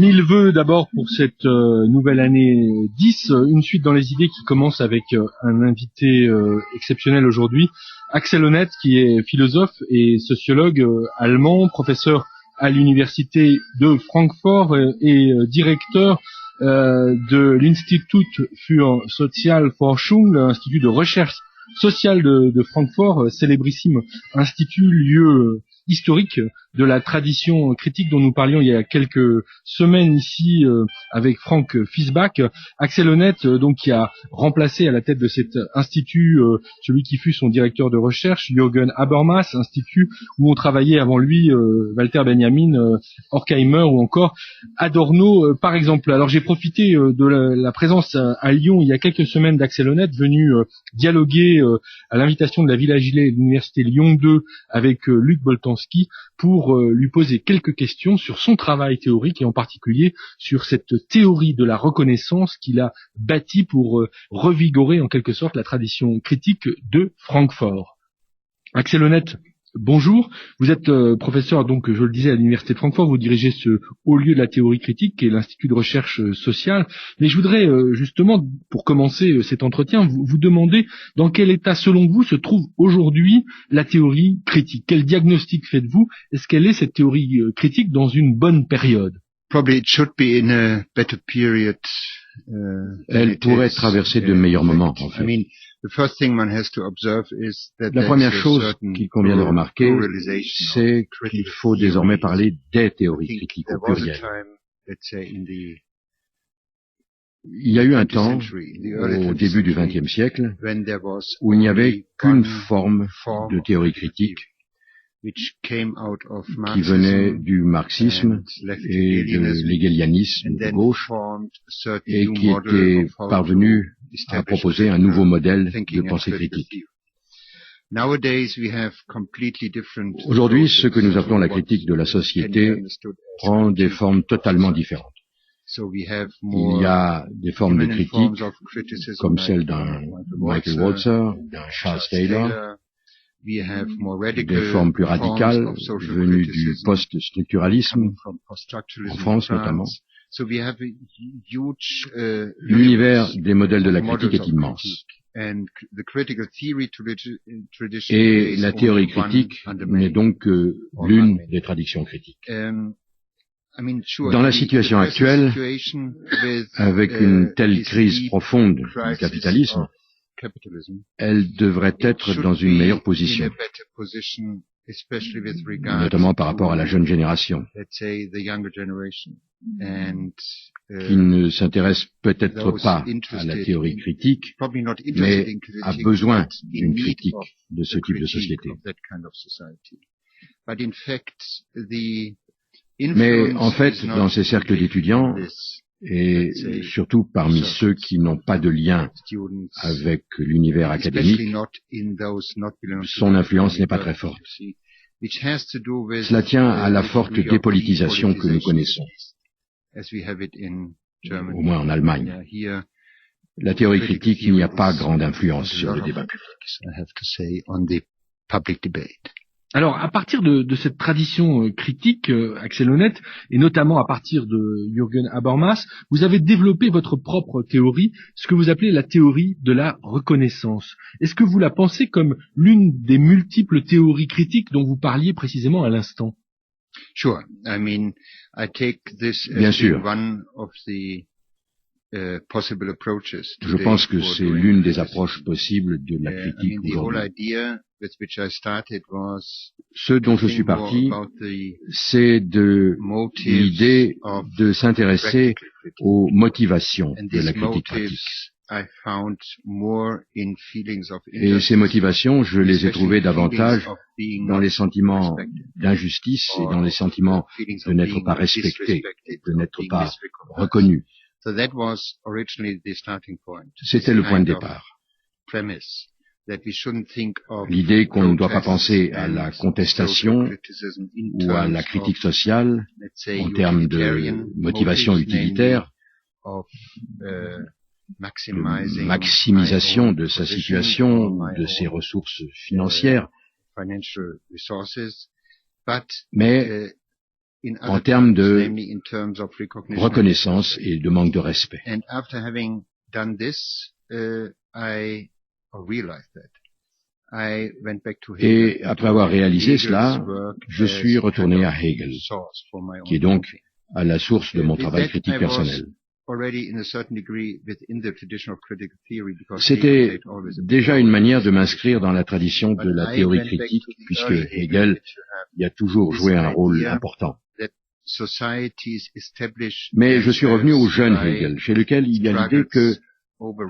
Mille vœux d'abord pour cette nouvelle année 10, une suite dans les idées qui commence avec un invité exceptionnel aujourd'hui, Axel Honneth, qui est philosophe et sociologue allemand, professeur à l'université de Francfort et directeur de l'Institut für Sozialforschung, l'institut de recherche sociale de Francfort, célébrissime institut, lieu historique de la tradition critique dont nous parlions il y a quelques semaines ici avec Frank Fiesbach. Axel Honneth, donc, qui a remplacé à la tête de cet institut celui qui fut son directeur de recherche, Jürgen Habermas, institut où ont travaillé avant lui Walter Benjamin, Horkheimer ou encore Adorno par exemple. Alors j'ai profité de la présence à Lyon il y a quelques semaines d'Axel Honneth, venu dialoguer à l'invitation de la Villa Gilet et de l'université Lyon 2 avec Luc Boltanski pour lui poser quelques questions sur son travail théorique et en particulier sur cette théorie de la reconnaissance qu'il a bâtie pour revigorer en quelque sorte la tradition critique de Francfort. Axel Honneth, bonjour. Vous êtes professeur, donc je le disais, à l'université de Francfort. Vous dirigez ce haut lieu de la théorie critique qui est l'Institut de recherche sociale. Mais je voudrais justement, pour commencer cet entretien, vous demander dans quel état, selon vous, se trouve aujourd'hui la théorie critique. Quel diagnostic faites-vous? Est-ce qu'elle est, cette théorie critique, dans une bonne période? Probably it should be in a better period. Elle pourrait traverser de meilleurs moments, en fait. La première chose qu'il convient de remarquer, c'est qu'il faut désormais parler des théories critiques au pluriel. Il y a eu un temps, au début du XXe siècle, où il n'y avait qu'une forme de théorie critique qui venait du marxisme et de l'hégélianisme de gauche et qui était parvenu à proposer un nouveau modèle de pensée critique. Aujourd'hui, ce que nous appelons la critique de la société prend des formes totalement différentes. Il y a des formes de critique comme celle d'un Michael Walzer, d'un Charles Taylor, des formes plus radicales venues du post-structuralisme, en France notamment. L'univers des modèles de la critique est immense. Et la théorie critique n'est donc que l'une des traditions critiques. Dans la situation actuelle, avec une telle crise profonde du capitalisme, elle devrait être dans une meilleure position, notamment par rapport à la jeune génération, qui ne s'intéresse peut-être pas à la théorie critique, mais a besoin d'une critique de ce type de société. Mais en fait, dans ces cercles d'étudiants, et surtout parmi ceux qui n'ont pas de lien avec l'univers académique, son influence n'est pas très forte. Cela tient à la forte dépolitisation que nous connaissons, au moins en Allemagne. La théorie critique n'y a pas grande influence sur le débat public. Alors, à partir de cette tradition critique, Axel Honneth, et notamment à partir de Jürgen Habermas, vous avez développé votre propre théorie, ce que vous appelez la théorie de la reconnaissance. Est-ce que vous la pensez comme l'une des multiples théories critiques dont vous parliez précisément à l'instant? Bien sûr. Je pense que c'est l'une des approches possibles de la critique aujourd'hui. Ce dont je suis parti, c'est de l'idée de s'intéresser aux motivations de la critique pratique. Et ces motivations, je les ai trouvées davantage dans les sentiments d'injustice et dans les sentiments de n'être pas respecté, de n'être pas reconnu. C'était le point de départ. L'idée qu'on ne doit pas penser à la contestation ou à la critique sociale en termes de motivation utilitaire, de maximisation de sa situation, de ses ressources financières, mais en termes de reconnaissance et de manque de respect. Et après avoir réalisé cela, je suis retourné à Hegel, qui est donc à la source de mon travail critique personnel. C'était déjà une manière de m'inscrire dans la tradition de la théorie critique, puisque Hegel y a toujours joué un rôle important. Mais je suis revenu au jeune Hegel, chez lequel il y a l'idée que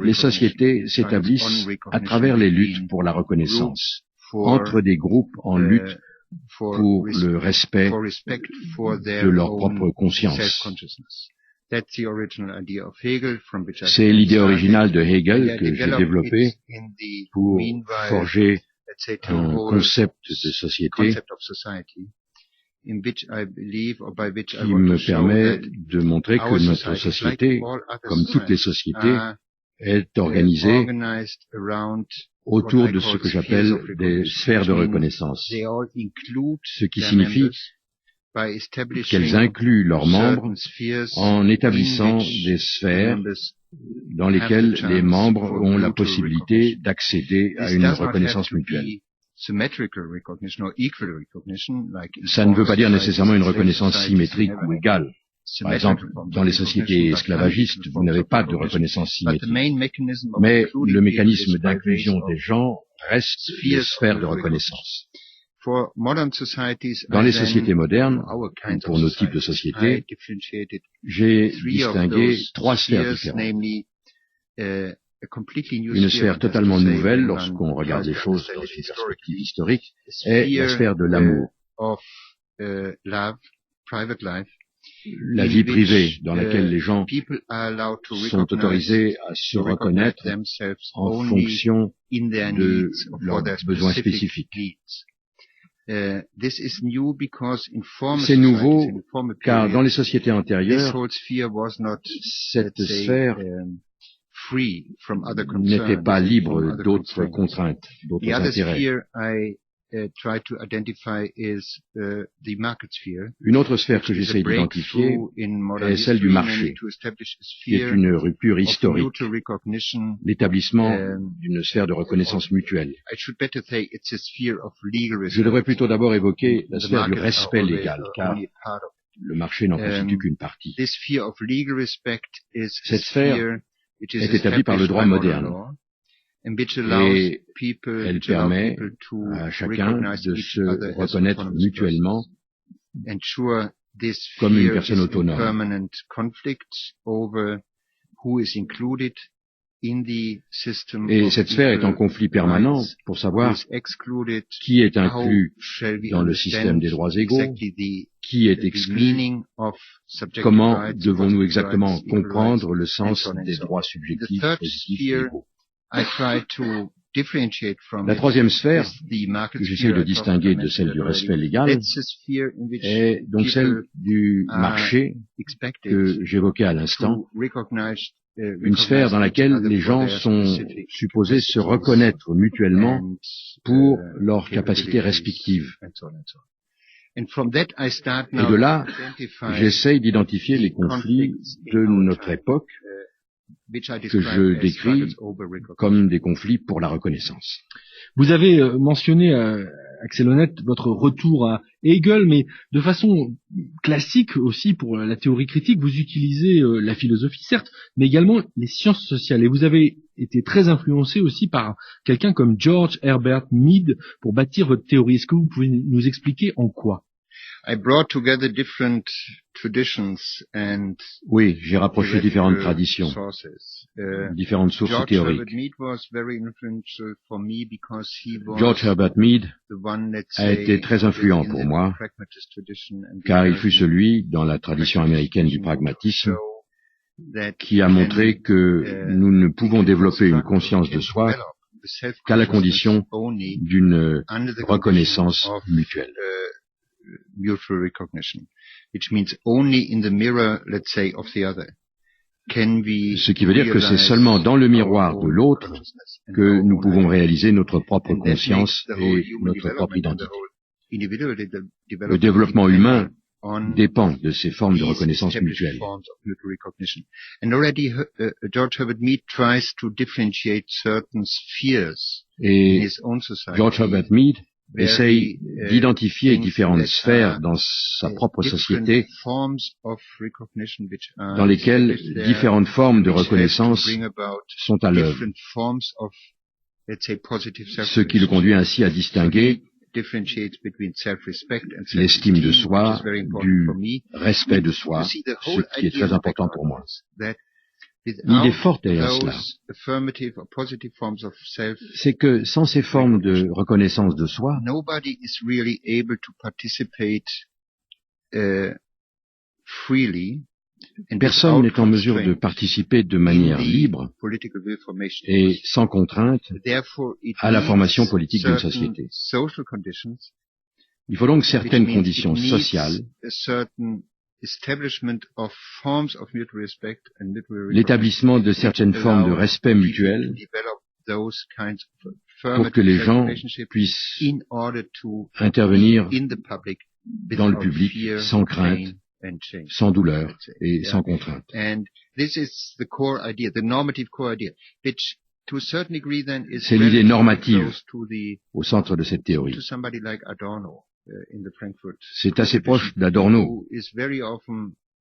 les sociétés s'établissent à travers les luttes pour la reconnaissance, entre des groupes en lutte pour le respect de leur propre conscience. C'est l'idée originale de Hegel que j'ai développée pour forger un concept de société qui me permet de montrer que notre société, comme toutes les sociétés, est organisée autour de ce que j'appelle des sphères de reconnaissance, ce qui signifie qu'elles incluent leurs membres en établissant des sphères dans lesquelles les membres ont la possibilité d'accéder à une reconnaissance mutuelle. Ça ne veut pas dire nécessairement une reconnaissance symétrique ou égale. Par exemple, dans les sociétés esclavagistes, vous n'avez pas de reconnaissance symétrique. Mais le mécanisme d'inclusion des gens reste les sphères de reconnaissance. Dans les sociétés modernes, pour nos types de sociétés, j'ai distingué trois sphères différentes. Une sphère totalement nouvelle lorsqu'on regarde les choses dans une perspective historique est la sphère de l'amour. La vie privée dans laquelle les gens sont autorisés à se reconnaître en fonction de leurs besoins spécifiques. C'est nouveau car dans les sociétés antérieures, cette sphère n'était pas libre d'autres contraintes, d'autres intérêts. Une autre sphère que j'essaie d'identifier est celle du marché, qui est une rupture historique, l'établissement d'une sphère de reconnaissance mutuelle. Je devrais plutôt d'abord évoquer la sphère du respect légal, car le marché n'en constitue qu'une partie. Cette sphère est établie par le droit moderne. Et elle permet à chacun de se reconnaître mutuellement comme une personne autonome. Et cette sphère est en conflit permanent pour savoir qui est inclus dans le système des droits égaux, qui est exclu, comment devons-nous exactement comprendre le sens des droits subjectifs, positifs et égaux. La troisième sphère, que j'essaie de distinguer de celle du respect légal, est donc celle du marché que j'évoquais à l'instant, une sphère dans laquelle les gens sont supposés se reconnaître mutuellement pour leurs capacités respectives. Et de là, j'essaie d'identifier les conflits de notre époque, que je décris comme des conflits pour la reconnaissance. Vous avez mentionné, Axel Honneth, votre retour à Hegel, mais de façon classique aussi pour la théorie critique, vous utilisez la philosophie, certes, mais également les sciences sociales. Et vous avez été très influencé aussi par quelqu'un comme George Herbert Mead pour bâtir votre théorie. Est-ce que vous pouvez nous expliquer en quoi? Oui, j'ai rapproché différentes traditions, différentes sources théoriques. George Herbert Mead a été très influent pour moi, car il fut celui, dans la tradition américaine du pragmatisme, qui a montré que nous ne pouvons développer une conscience de soi qu'à la condition d'une reconnaissance mutuelle. Mutual recognition, which means only in the mirror, let's say, of the other. Ce qui veut dire que c'est seulement dans le miroir de l'autre que nous pouvons réaliser notre propre conscience et notre propre identité. Le développement humain dépend de ces formes de reconnaissance mutuelle. And already George Herbert Mead tries to differentiate certain spheres in Et his own society. George Herbert Mead essaye d'identifier différentes sphères dans sa propre société dans lesquelles différentes formes de reconnaissance sont à l'œuvre, ce qui le conduit ainsi à distinguer l'estime de soi du respect de soi, ce qui est très important pour moi. L'idée forte derrière cela, c'est que sans ces formes de reconnaissance de soi, personne n'est en mesure de participer de manière libre et sans contrainte à la formation politique d'une société. Il faut donc certaines conditions sociales, l'établissement de certaines formes de respect mutuel pour que les gens puissent intervenir dans le public sans crainte, sans douleur et sans contrainte. C'est l'idée normative au centre de cette théorie. C'est assez proche d'Adorno,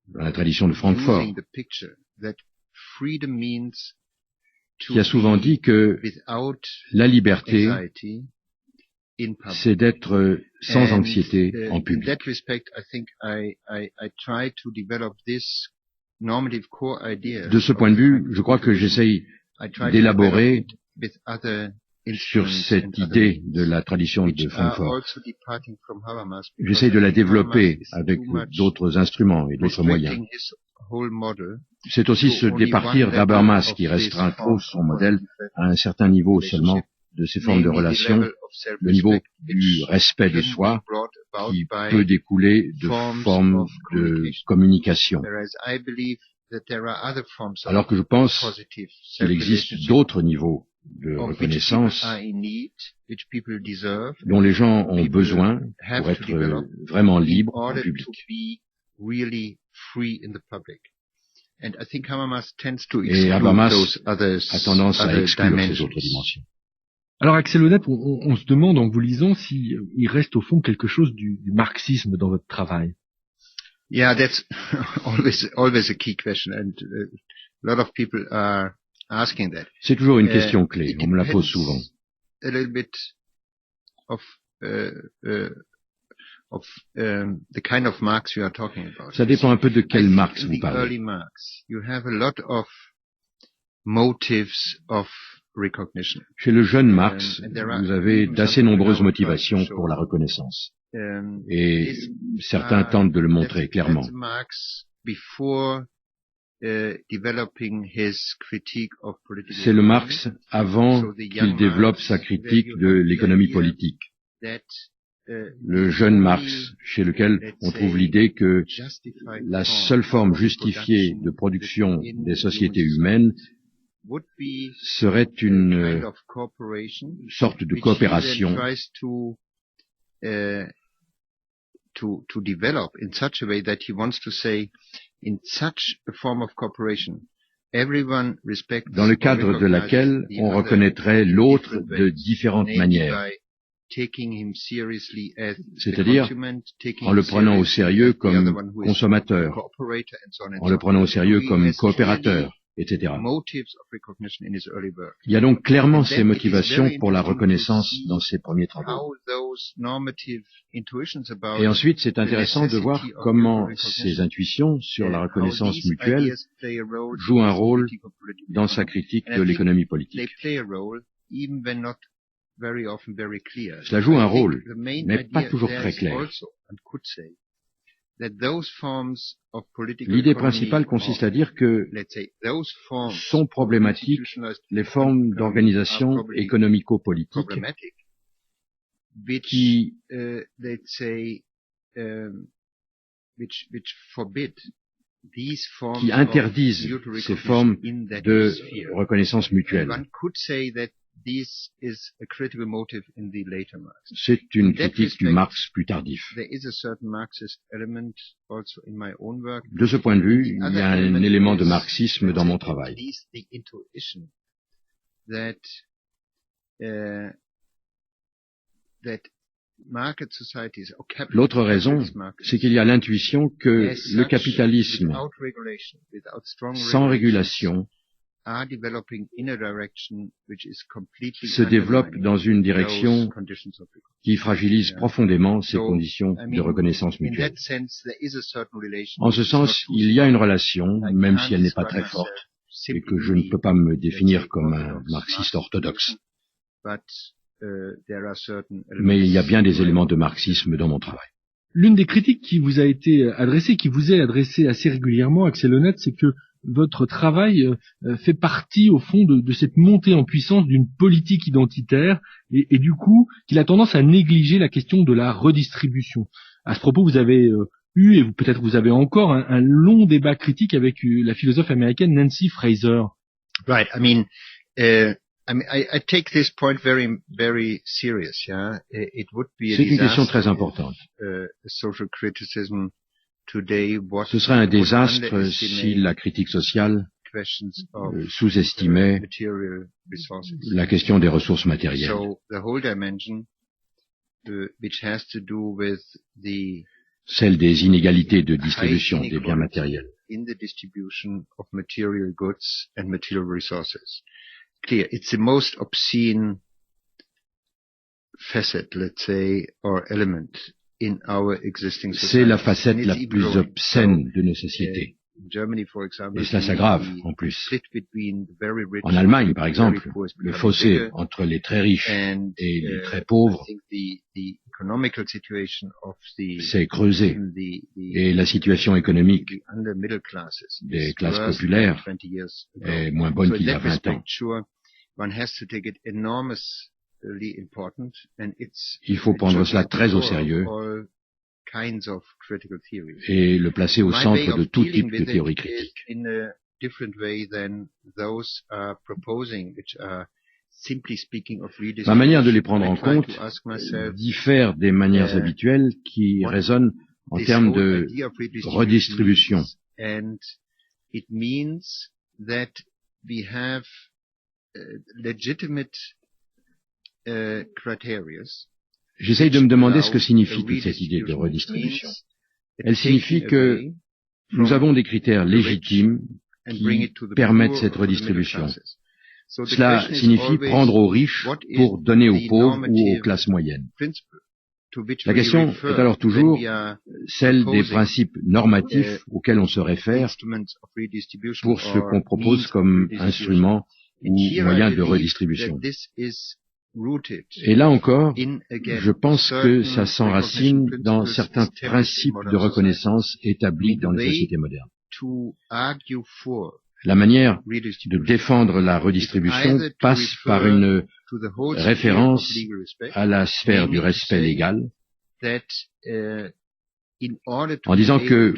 dans la tradition de Francfort, qui a souvent dit que la liberté, c'est d'être sans anxiété en public. De ce point de vue, je crois que j'essaye d'élaborer sur cette idée de la tradition de Francfort. J'essaye de la développer avec d'autres instruments et d'autres moyens. C'est aussi se départir d'Habermas qui restreint trop son modèle à un certain niveau seulement de ces formes de relations, le niveau du respect de soi qui peut découler de formes de communication. Alors que je pense qu'il existe d'autres niveaux de reconnaissance dont les gens ont besoin pour être vraiment libres en public. Et Habermas a tendance à exclure ces autres dimensions. Alors Axel Honneth, on se demande en vous lisant s'il reste au fond quelque chose du marxisme dans votre travail. Yeah, that's always a key question, and a lot of people are asking that. C'est toujours une question clé, on me la pose souvent. A little bit of the kind of Marx you are talking about. Ça dépend un peu de quel Marx vous parlez. Early Marx, you have a lot of motives of recognition. Chez le jeune Marx, vous avez d'assez nombreuses motivations pour la reconnaissance. Et certains tentent de le montrer clairement. C'est le Marx avant qu'il développe sa critique de l'économie politique. Le jeune Marx, chez lequel on trouve l'idée que la seule forme justifiée de production des sociétés humaines serait une sorte de coopération to develop in such a way that he wants to say, in such a form of cooperation, everyone respects, dans le cadre de laquelle on reconnaîtrait l'autre de différentes manières, c'est-à-dire en le prenant au sérieux comme consommateur, en le prenant au sérieux comme coopérateur, etc. Il y a donc clairement ces motivations pour la reconnaissance dans ses premiers travaux. Et ensuite, c'est intéressant de voir comment ces intuitions sur la reconnaissance mutuelle jouent un rôle dans sa critique de l'économie politique. Cela joue un rôle, mais pas toujours très clair. L'idée principale consiste à dire que sont problématiques les formes d'organisation économico-politique qui interdisent ces formes de reconnaissance mutuelle. C'est une critique du Marx plus tardif. De ce point de vue, il y a un élément de marxisme dans mon travail. L'autre raison, c'est qu'il y a l'intuition que le capitalisme, sans régulation, se développe dans une direction qui fragilise profondément ces conditions de reconnaissance mutuelle. En ce sens, il y a une relation, même si elle n'est pas très forte, et que je ne peux pas me définir comme un marxiste orthodoxe. Mais il y a bien des éléments de marxisme dans mon travail. L'une des critiques qui vous a été adressée, qui vous est adressée assez régulièrement, Axel Honneth, c'est que votre travail fait partie, au fond, de cette montée en puissance d'une politique identitaire et du coup, qu'il a tendance à négliger la question de la redistribution. À ce propos, vous avez eu, et peut-être vous avez encore, un long débat critique avec la philosophe américaine Nancy Fraser. Right. I take this point very serious. Yeah, it would be a C'est une question très importante. Social criticism today. Ce serait un désastre si la critique sociale sous-estimait la question des ressources matérielles. So the whole dimension, which has to do with celle des inégalités de distribution des biens matériels. In the distribution of material goods and material resources. Clear, it's the most obscene facet, let's say, or element in our existing society. C'est la facette la plus obscène de nos sociétés. Germany, for example, et cela s'aggrave en plus. En Allemagne, par exemple, le fossé entre les très riches et les très pauvres s'est creusé et la situation économique des classes populaires est moins bonne qu'il y a 20 ans. Il faut prendre cela très au sérieux et le placer au centre de tout type de théorie critique. Ma manière de les prendre en compte diffère des manières habituelles qui raisonnent en termes de redistribution. J'essaye de me demander ce que signifie toute cette idée de redistribution. Elle signifie que nous avons des critères légitimes qui permettent cette redistribution. Cela signifie prendre aux riches pour donner aux pauvres ou aux classes moyennes. La question est alors toujours celle des principes normatifs auxquels on se réfère pour ce qu'on propose comme instrument ou moyen de redistribution. Et là encore, je pense que ça s'enracine dans certains principes de reconnaissance établis dans les sociétés modernes. La manière de défendre la redistribution passe par une référence à la sphère du respect légal, en disant que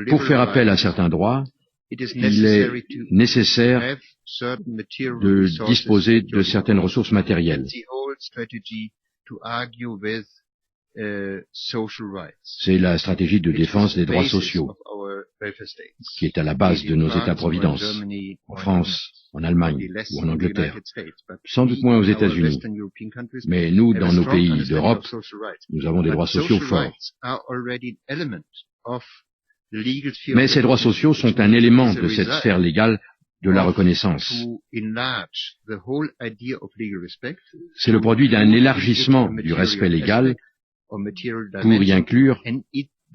pour faire appel à certains droits, il est nécessaire de disposer de certaines ressources matérielles. C'est la stratégie de défense des droits sociaux qui est à la base de nos États-providence, en France, en Allemagne ou en Angleterre, sans doute moins aux États-Unis. Mais nous, dans nos pays d'Europe, nous avons des droits sociaux forts. Mais ces droits sociaux sont un élément de cette sphère légale de la reconnaissance. C'est le produit d'un élargissement du respect légal pour y inclure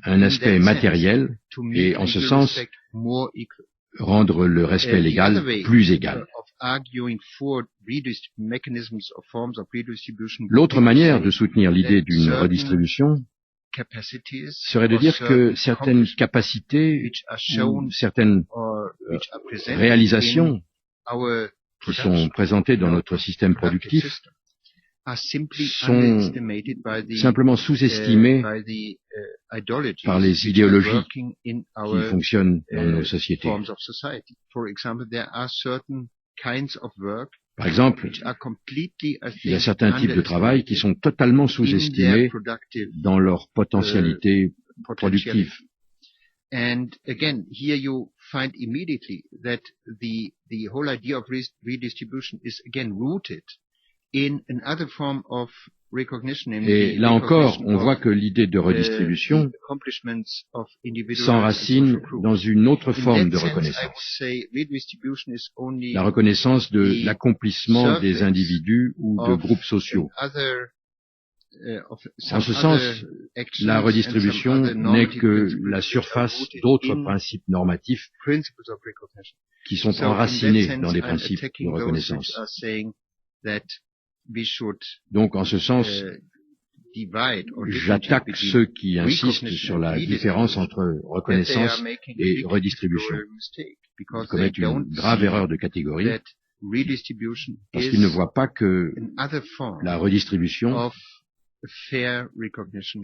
un aspect matériel et, en ce sens, rendre le respect légal plus égal. L'autre manière de soutenir l'idée d'une redistribution serait de dire que certaines capacités ou certaines réalisations qui sont présentées dans notre système productif sont simplement sous-estimées par les idéologies qui fonctionnent dans nos sociétés. Par exemple, il y a certains types de travail qui sont totalement sous-estimés dans leur potentialité productive. And again, here you find immediately that the whole idea of redistribution is again rooted in another form of recognition. Et là encore, on voit que l'idée de redistribution s'enracine dans une autre forme de reconnaissance. La reconnaissance de l'accomplissement des individus ou de groupes sociaux. En ce sens, la redistribution n'est que la surface d'autres principes normatifs qui sont enracinés dans les principes de reconnaissance. Donc, en ce sens, j'attaque ceux qui insistent sur la différence entre reconnaissance et redistribution. Ils commettent une grave erreur de catégorie parce qu'ils ne voient pas que la redistribution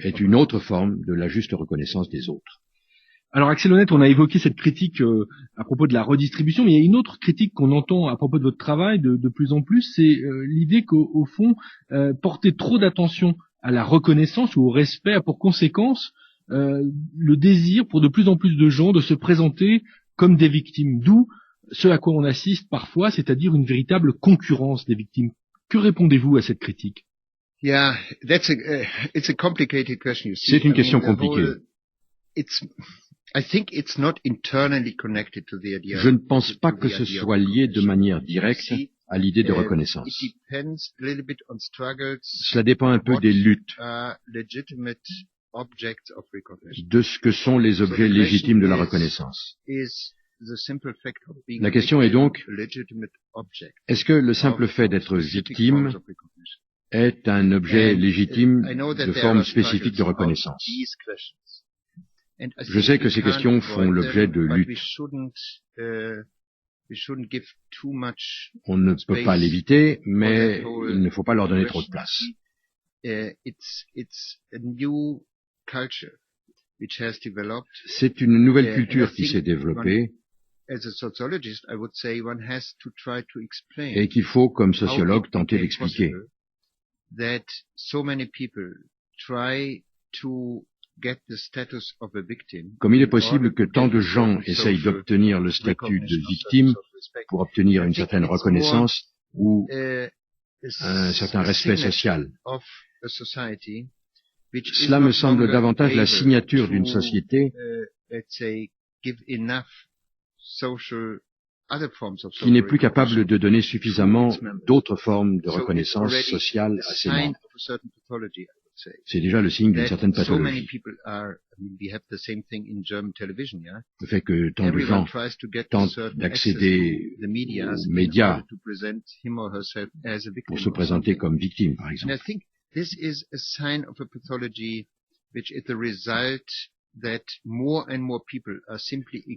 est une autre forme de la juste reconnaissance des autres. Alors Axel Honneth, on a évoqué cette critique à propos de la redistribution, mais il y a une autre critique qu'on entend à propos de votre travail de plus en plus, c'est l'idée qu'au fond, porter trop d'attention à la reconnaissance ou au respect a pour conséquence le désir pour de plus en plus de gens de se présenter comme des victimes, d'où ce à quoi on assiste parfois, c'est-à-dire une véritable concurrence des victimes. Que répondez-vous à cette critique? Yeah, it's a complicated question. C'est une question compliquée. Je ne pense pas que ce soit lié de manière directe à l'idée de reconnaissance. Cela dépend un peu des luttes, de ce que sont les objets légitimes de la reconnaissance. La question est donc, est-ce que le simple fait d'être victime est un objet légitime de forme spécifique de reconnaissance? Je sais que ces questions font l'objet de luttes. On ne peut pas l'éviter, mais il ne faut pas leur donner trop de place. C'est une nouvelle culture qui s'est développée et qu'il faut, comme sociologue, tenter d'expliquer. Comme il est possible que tant de gens essayent d'obtenir le statut de victime pour obtenir une certaine reconnaissance ou un certain respect social. Cela me semble davantage la signature d'une société qui n'est plus capable de donner suffisamment d'autres formes de reconnaissance sociale à ses membres. C'est déjà le signe d'une certaine pathologie. Le fait que tant de gens tentent d'accéder aux médias pour se présenter comme victimes, par exemple.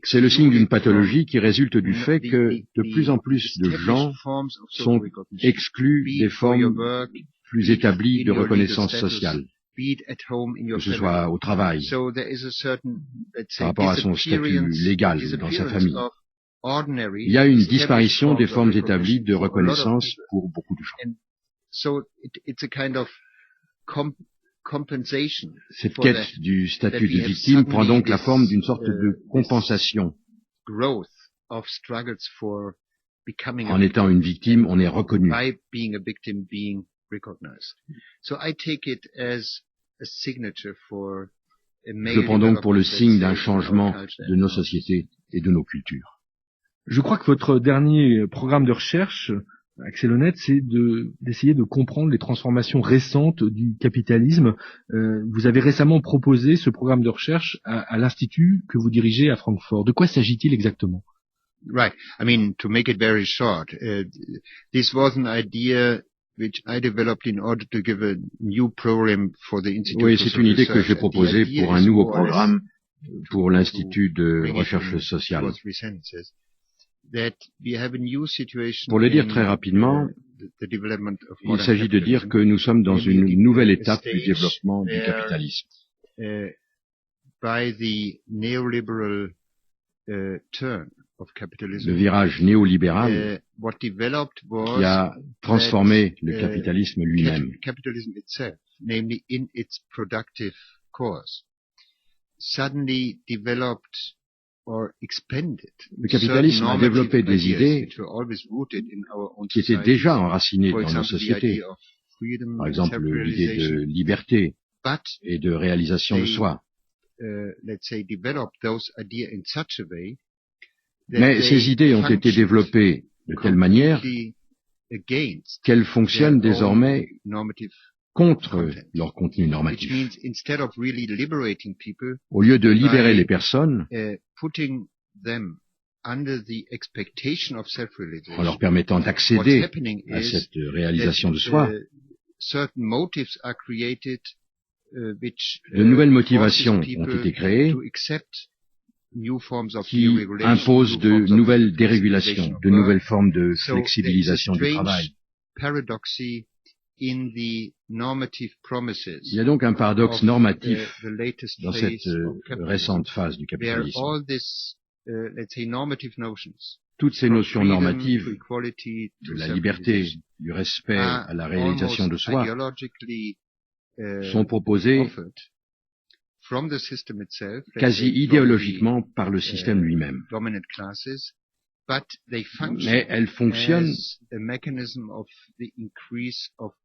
C'est le signe d'une pathologie qui résulte du fait que de plus en plus de gens sont exclus des formes plus établies de reconnaissance sociale, que ce soit au travail, par rapport à son statut légal dans sa famille. Il y a une disparition des formes établies de reconnaissance pour beaucoup de gens. Cette quête du statut de victime prend donc la forme d'une sorte de compensation. En étant une victime, on est reconnu. Je le prends donc pour le signe d'un changement de nos sociétés et de nos cultures. Je crois que votre dernier programme de recherche, Axel Honneth, c'est d'essayer de comprendre les transformations récentes du capitalisme. Vous avez récemment proposé ce programme de recherche à l'Institut que vous dirigez à Francfort. De quoi s'agit-il exactement? Right. I mean, to make it very short, this was an idea which I developed in order to give a new program for the Institute. Oui, c'est une idée que j'ai proposée pour un nouveau programme pour l'Institut de recherche sociale. Pour le dire très rapidement, il s'agit de dire que nous sommes dans une nouvelle étape du développement du capitalisme. le virage néolibéral qui a transformé le capitalisme lui-même. Le capitalisme a développé des idées qui étaient déjà enracinées dans nos sociétés. Par exemple, l'idée de liberté et de réalisation de soi. Mais ces idées ont été développées de telle manière qu'elles fonctionnent désormais contre leur contenu normatif. Au lieu de libérer les personnes, en leur permettant d'accéder à cette réalisation de soi, de nouvelles motivations ont été créées qui imposent de nouvelles dérégulations, de nouvelles formes de flexibilisation du travail. Il y a donc un paradoxe normatif dans cette récente phase du capitalisme. Toutes ces notions normatives de la liberté, du respect à la réalisation de soi sont proposées quasi idéologiquement par le système lui-même. Mais elles fonctionnent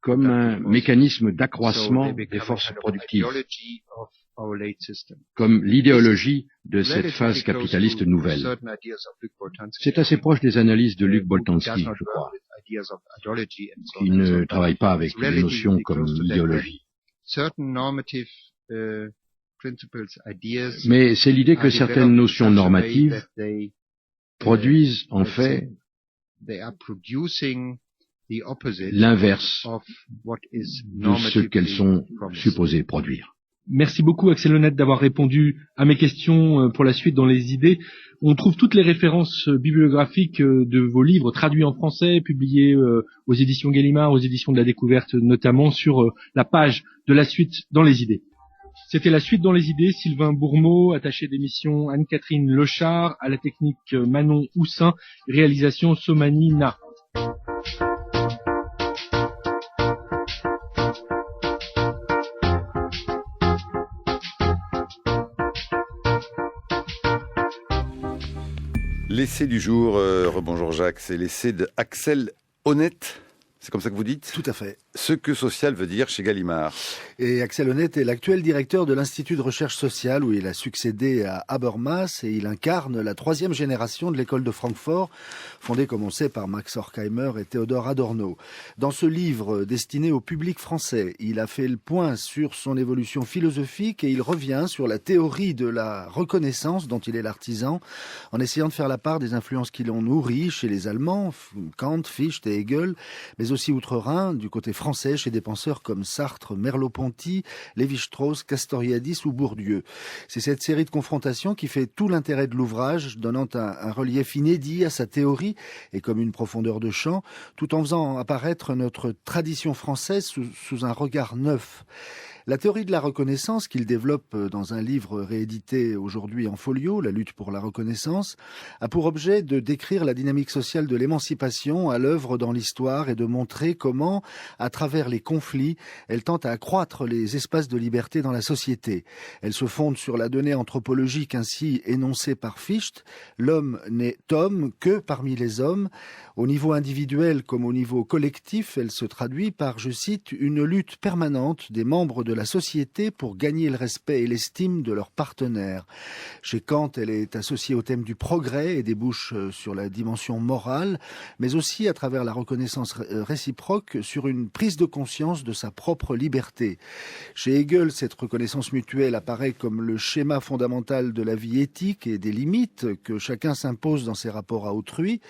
comme un mécanisme d'accroissement des forces productives, comme l'idéologie de cette phase capitaliste nouvelle. C'est assez proche des analyses de Luc Boltanski, je crois, qui ne travaille pas avec les notions comme idéologie. Mais c'est l'idée que certaines notions normatives produisent en fait l'inverse de ce qu'elles sont supposées produire. Merci beaucoup Axel Honneth d'avoir répondu à mes questions pour la suite dans les idées. On trouve toutes les références bibliographiques de vos livres traduits en français, publiés aux éditions Gallimard, aux éditions de la Découverte notamment, sur la page de la suite dans les idées. C'était la suite dans les idées. Sylvain Bourmeau, attaché d'émission Anne-Catherine Lechard, à la technique Manon Houssin, réalisation Somani Na. L'essai du jour, rebonjour Jacques, c'est l'essai d'Axel Honneth. C'est comme ça que vous dites ? Tout à fait. Ce que social veut dire chez Gallimard. Et Axel Honneth est l'actuel directeur de l'Institut de recherche sociale où il a succédé à Habermas et il incarne la 3e génération de l'école de Francfort, fondée comme on sait par Max Horkheimer et Théodore Adorno. Dans ce livre destiné au public français, il a fait le point sur son évolution philosophique et il revient sur la théorie de la reconnaissance dont il est l'artisan, en essayant de faire la part des influences qui l'ont nourri chez les Allemands, Kant, Fichte et Hegel, mais aussi outre-Rhin, du côté français, chez des penseurs comme Sartre, Merleau-Ponty, Lévi-Strauss, Castoriadis ou Bourdieu. C'est cette série de confrontations qui fait tout l'intérêt de l'ouvrage, donnant un relief inédit à sa théorie et comme une profondeur de champ, tout en faisant apparaître notre tradition française sous un regard neuf. La théorie de la reconnaissance qu'il développe dans un livre réédité aujourd'hui en folio, La lutte pour la reconnaissance, a pour objet de décrire la dynamique sociale de l'émancipation à l'œuvre dans l'histoire et de montrer comment, à travers les conflits, elle tente à accroître les espaces de liberté dans la société. Elle se fonde sur la donnée anthropologique ainsi énoncée par Fichte. L'homme n'est homme que parmi les hommes. Au niveau individuel comme au niveau collectif, elle se traduit par, je cite, une lutte permanente des membres de la société pour gagner le respect et l'estime de leurs partenaires. Chez Kant, elle est associée au thème du progrès et débouche sur la dimension morale, mais aussi à travers la reconnaissance réciproque sur une prise de conscience de sa propre liberté. Chez Hegel, cette reconnaissance mutuelle apparaît comme le schéma fondamental de la vie éthique et des limites que chacun s'impose dans ses rapports à autrui,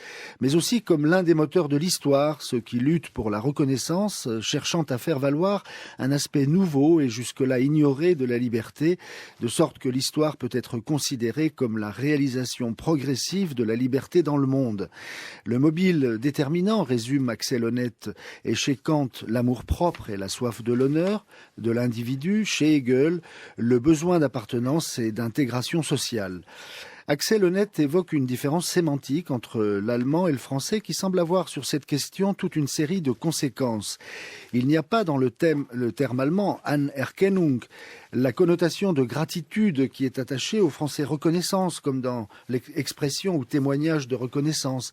mais aussi comme l'un des moteurs de l'histoire, ceux qui luttent pour la reconnaissance, cherchant à faire valoir un aspect nouveau et jusque-là ignoré de la liberté, de sorte que l'histoire peut être considérée comme la réalisation progressive de la liberté dans le monde. Le mobile déterminant, résume Axel Honneth, est chez Kant l'amour-propre et la soif de l'honneur de l'individu, chez Hegel le besoin d'appartenance et d'intégration sociale. Axel Honneth évoque une différence sémantique entre l'allemand et le français qui semble avoir sur cette question toute une série de conséquences. Il n'y a pas dans le terme allemand Anerkennung la connotation de gratitude qui est attachée au français reconnaissance, comme dans l'expression ou témoignage de reconnaissance,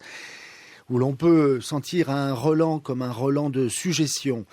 où l'on peut sentir un relent comme un relent de suggestion.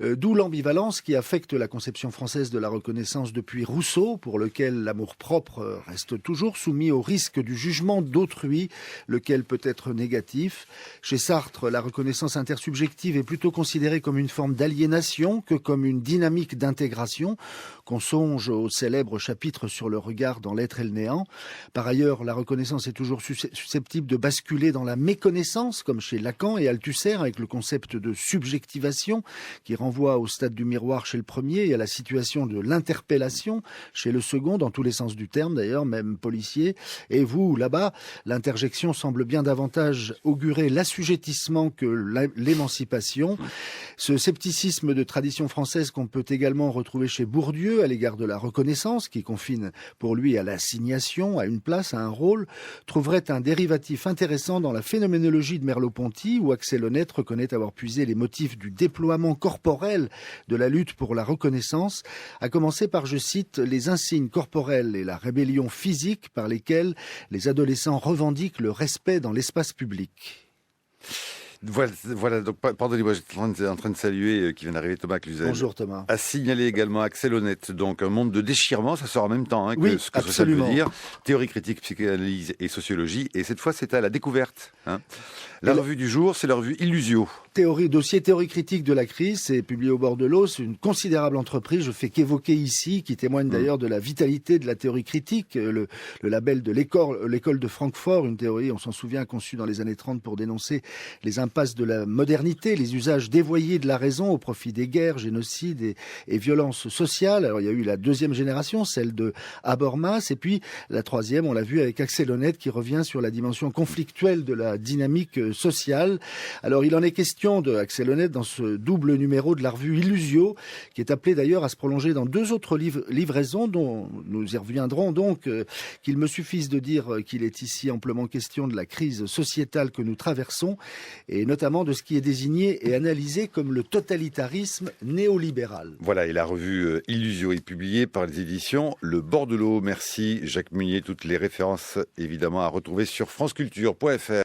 D'où l'ambivalence qui affecte la conception française de la reconnaissance depuis Rousseau, pour lequel l'amour-propre reste toujours soumis au risque du jugement d'autrui, lequel peut être négatif. Chez Sartre, la reconnaissance intersubjective est plutôt considérée comme une forme d'aliénation que comme une dynamique d'intégration, qu'on songe au célèbre chapitre sur le regard dans l'être et le néant. Par ailleurs, la reconnaissance est toujours susceptible de basculer dans la méconnaissance, comme chez Lacan et Althusser, avec le concept de subjectivation, qui renvoie au stade du miroir chez le premier et à la situation de l'interpellation chez le second, dans tous les sens du terme d'ailleurs, même policier. Et vous, là-bas, l'interjection semble bien davantage augurer l'assujettissement que l'émancipation. Ce scepticisme de tradition française qu'on peut également retrouver chez Bourdieu à l'égard de la reconnaissance, qui confine pour lui à l'assignation, à une place, à un rôle, trouverait un dérivatif intéressant dans la phénoménologie de Merleau-Ponty, où Axel Honneth reconnaît avoir puisé les motifs du déploiement corporel de la lutte pour la reconnaissance, à commencer par, je cite, les insignes corporels et la rébellion physique par lesquels les adolescents revendiquent le respect dans l'espace public. Voilà, donc pardonnez-moi, j'étais en train de saluer qui vient d'arriver Thomas Cluzel. Bonjour Thomas. A signalé également Axel Honneth, donc un monde de déchirement, ça sort en même temps que oui, ce que ça veut dire. Théorie critique, psychanalyse et sociologie, et cette fois c'est à la découverte. La revue du jour, c'est la revue Illusio. Dossier théorie critique de la crise, c'est publié au bord de l'eau, c'est une considérable entreprise, je fais qu'évoquer ici, qui témoigne d'ailleurs de la vitalité de la théorie critique, le label de l'école de Francfort, une théorie, on s'en souvient, conçue dans les années 30 pour dénoncer les impasses de la modernité, les usages dévoyés de la raison au profit des guerres, génocides et violences sociales. Alors il y a eu la deuxième génération, celle de Habermas, et puis la troisième, on l'a vu avec Axel Honneth, qui revient sur la dimension conflictuelle de la dynamique sociale. Alors il en est question de Axel Honneth dans ce double numéro de la revue Illusio, qui est appelé d'ailleurs à se prolonger dans deux autres livraisons, dont nous y reviendrons donc, qu'il me suffise de dire qu'il est ici amplement question de la crise sociétale que nous traversons, et notamment de ce qui est désigné et analysé comme le totalitarisme néolibéral. Voilà, et la revue Illusio est publiée par les éditions Le Bord de l'eau. Merci Jacques Munier, toutes les références évidemment à retrouver sur franceculture.fr.